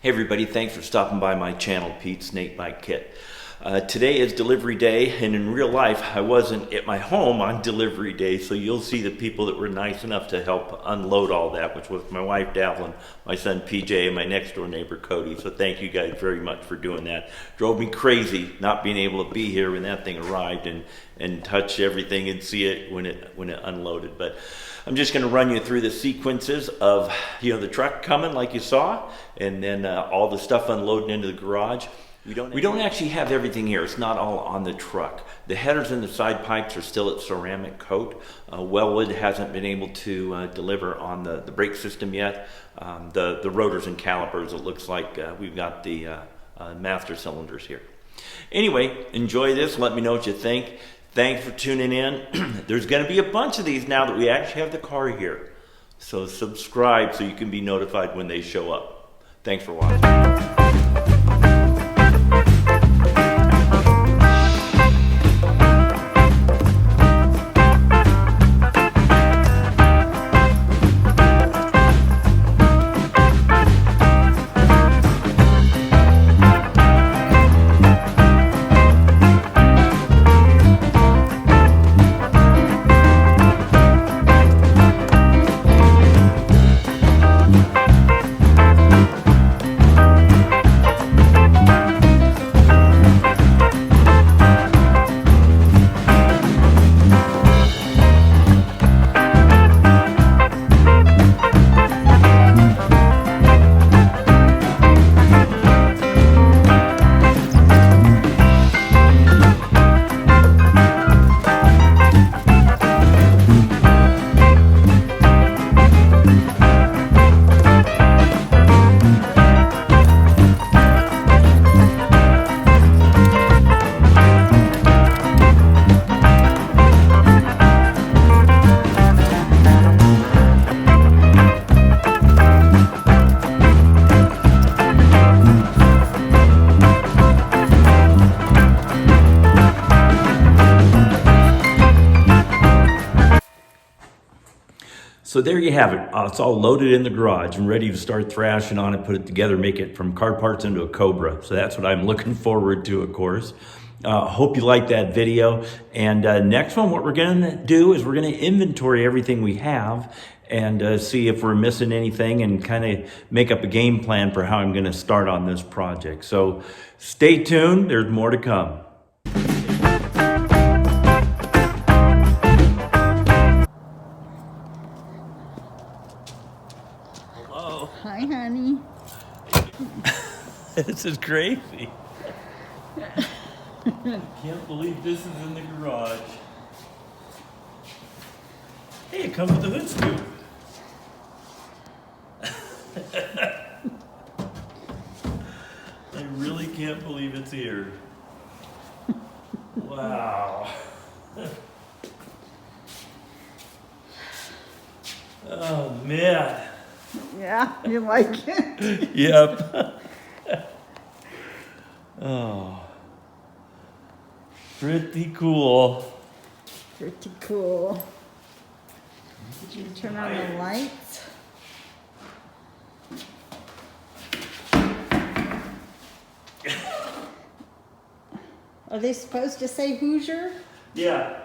Hey everybody, thanks for stopping by my channel, Pete Snake Bite Kit. Today is delivery day, and in real life I wasn't at my home on delivery day, so you'll see the people that were nice enough to help unload all that, which was my wife Davlin, my son PJ, and my next door neighbor Cody. So thank you guys very much for doing that. Drove me crazy not being able to be here when that thing arrived and touch everything and see it when it unloaded. But I'm just going to run you through the sequences of the truck coming like you saw, and then all the stuff unloading into the garage. We don't actually have everything here. It's not all on the truck. The headers and the side pipes are still at ceramic coat. Wellwood hasn't been able to deliver on the brake system yet. The rotors and calipers, it looks like we've got the master cylinders here. Anyway, enjoy this. Let me know what you think. Thanks for tuning in. There's going to be a bunch of these now that we actually have the car here. So subscribe so you can be notified when they show up. Thanks for watching. So there you have it. It's all loaded in the garage and ready to start thrashing on it, put it together, make it from car parts into a Cobra. So that's what I'm looking forward to, of course. Hope you liked that video. And next one, what we're going to do is we're going to inventory everything we have and see if we're missing anything and kind of make up a game plan for how I'm going to start on this project. So stay tuned. There's more to come. Hi, honey. This is crazy. Can't believe this is in the garage. Hey, it comes with a hood scoop. I really can't believe it's here. Wow. Oh, man. Yeah, you like it? Yep. Oh. Pretty cool. Pretty cool. Did you turn on the lights? Are they supposed to say Hoosier? Yeah.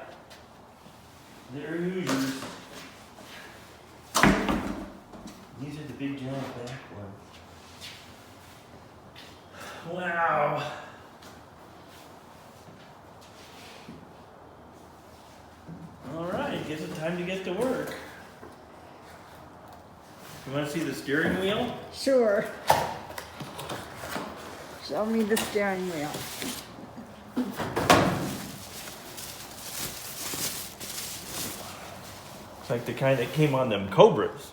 They're Hoosiers. These are the big giant back ones. Wow. All right, guess it's time to get to work. You want to see the steering wheel? Sure. Show me the steering wheel. It's like the kind that came on them Cobras.